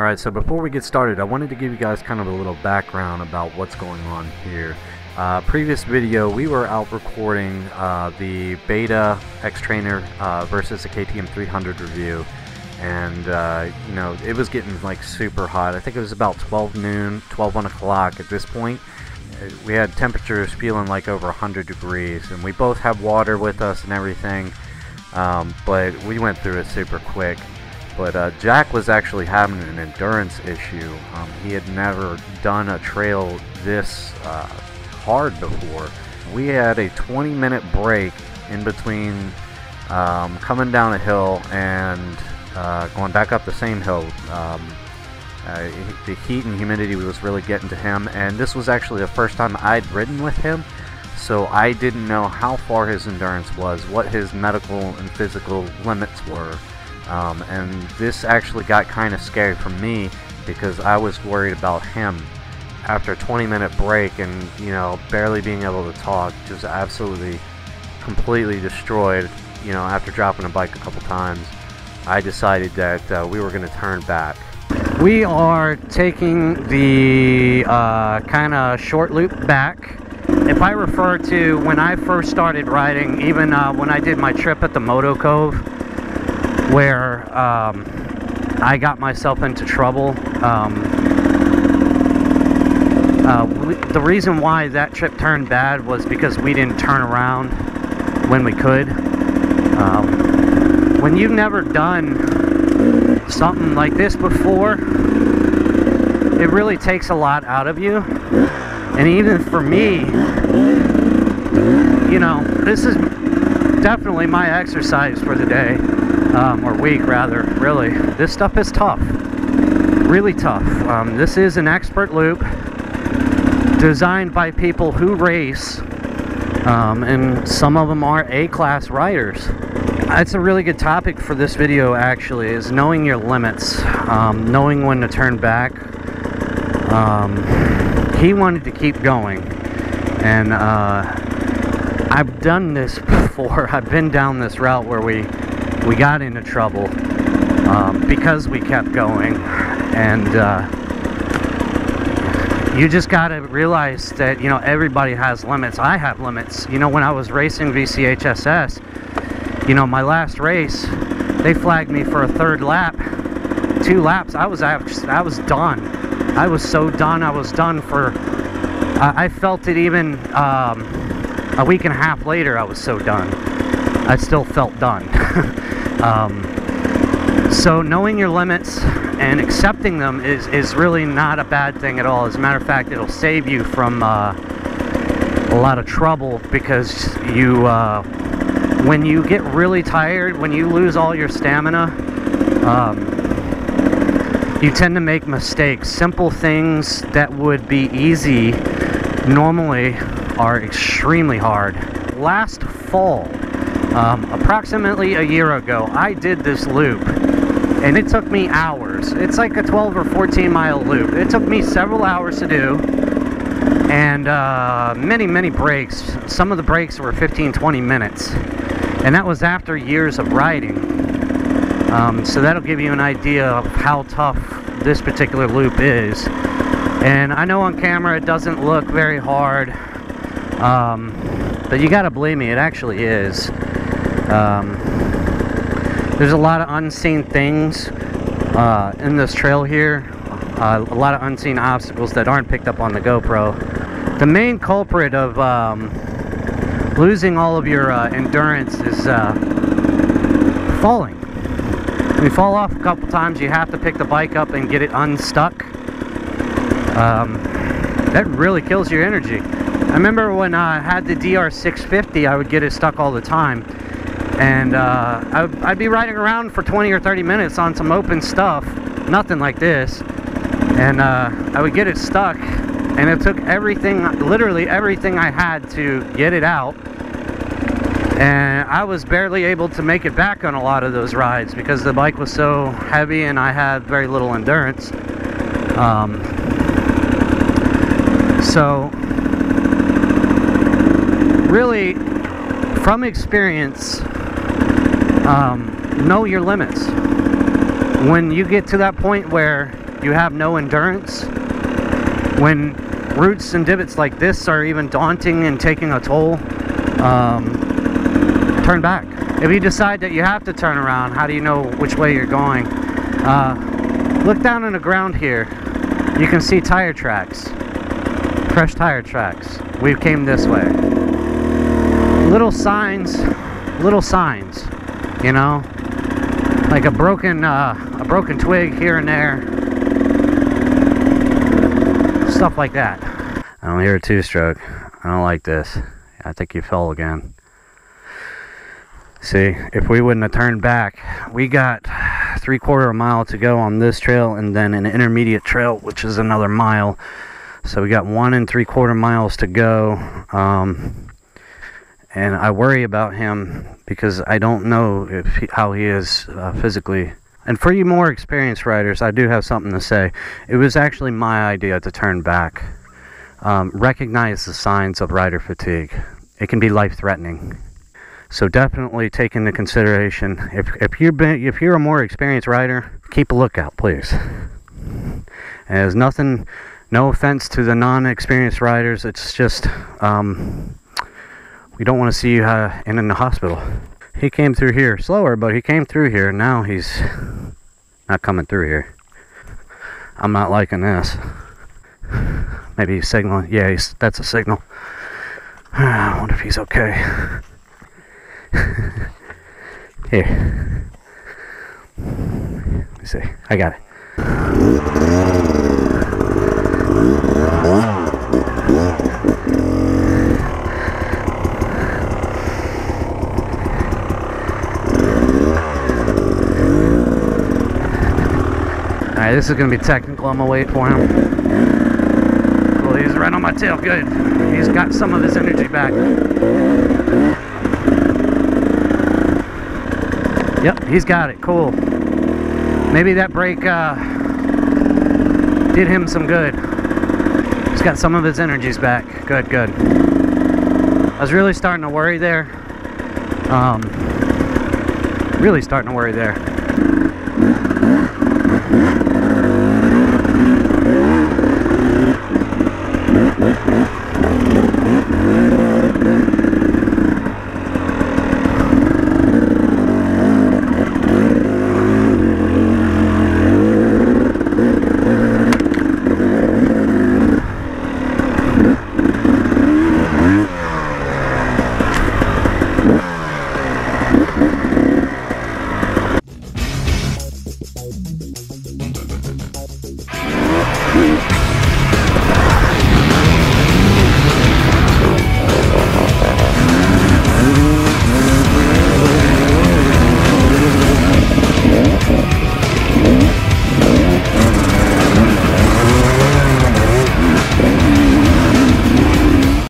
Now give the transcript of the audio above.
Alright, so before we get started, I wanted to give you guys kind of a little background about what's going on here. Previous video, we were out recording the Beta X-Trainer versus the KTM 300 review, and you know, it was getting like super hot. I think it was about 12 noon, 1 o'clock at this point. We had temperatures feeling like over 100 degrees, and we both have water with us and everything, but we went through it super quick. But Jack was actually having an endurance issue. He had never done a trail this hard before. We had a 20-minute break in between coming down a hill and going back up the same hill. The heat and humidity was really getting to him, and this was actually the first time I'd ridden with him, so I didn't know how far his endurance was, what his medical and physical limits were. And this actually got kind of scary for me because I was worried about him. After a 20-minute break and, you know, barely being able to talk, just absolutely completely destroyed, you know, after dropping a bike a couple times, I decided that we were going to turn back. We are taking the kind of short loop back. If I refer to when I first started riding, even when I did my trip at the Moto Cove, where I got myself into trouble. The reason why that trip turned bad was because we didn't turn around when we could. When you've never done something like this before, it really takes a lot out of you. And even for me, you know, this is definitely my exercise for the day. Or week rather, really. This stuff is tough. Really tough. This is an expert loop designed by people who race, and some of them are A-class riders. It's a really good topic for this video, actually, is knowing your limits, knowing when to turn back. He wanted to keep going, and I've done this before. I've been down this route where we got into trouble because we kept going, and you just gotta realize that, you know, everybody has limits. I have limits. You know, when I was racing VCHSS, you know, my last race, they flagged me for a third lap. 2 laps, I was done. I was so done. I was done for I felt it even a week and a half later. I was so done. I still felt done. So knowing your limits and accepting them is really not a bad thing at all. As a matter of fact, it'll save you from a lot of trouble, because you when you get really tired, when you lose all your stamina, you tend to make mistakes. Simple things that would be easy normally are extremely hard. Last fall, approximately a year ago, I did this loop, and it took me hours. It's like a 12 or 14 mile loop. It took me several hours to do, and many breaks. Some of the breaks were 15-20 minutes, and that was after years of riding. So that'll give you an idea of how tough this particular loop is. And I know on camera it doesn't look very hard, but you gotta believe me, it actually is. There's a lot of unseen things in this trail here, a lot of unseen obstacles that aren't picked up on the GoPro. The main culprit of losing all of your endurance is falling. When you fall off a couple times, you have to pick the bike up and get it unstuck. That really kills your energy. I remember when I had the DR650, I would get it stuck all the time. And I'd be riding around for 20 or 30 minutes on some open stuff, nothing like this, and I would get it stuck, and it took everything, literally everything I had to get it out, and I was barely able to make it back on a lot of those rides because the bike was so heavy and I had very little endurance. So really, from experience, know your limits. When you get to that point where you have no endurance, when roots and divots like this are even daunting and taking a toll, turn back. If you decide that you have to turn around, how do you know which way you're going? Look down on the ground here. You can see tire tracks, fresh tire tracks. We came this way. Little signs, you know, like a broken twig here and there, stuff like that. I don't hear a two-stroke. I don't like this. I think you fell again. See, if we wouldn't have turned back, we got 3/4 mile to go on this trail, and then an intermediate trail, which is another mile. So we got 1 3/4 miles to go. And I worry about him because I don't know how he is physically. And for you more experienced riders, I do have something to say. It was actually my idea to turn back. Recognize the signs of rider fatigue. It can be life-threatening. So definitely take into consideration, if you're a more experienced rider, keep a lookout, please. And there's nothing, no offense to the non-experienced riders, it's just, we don't want to see you in the hospital. He came through here slower, but he came through here. Now he's not coming through here. I'm not liking this. Maybe he's signaling. Yeah, that's a signal. I wonder if he's okay. Here. Let me see. I got it. Alright, this is going to be technical. I'm going to wait for him. Cool, he's right on my tail. Good. He's got some of his energy back. Yep, he's got it. Cool. Maybe that break did him some good. He's got some of his energies back. Good, good. I was really starting to worry there. Really starting to worry there.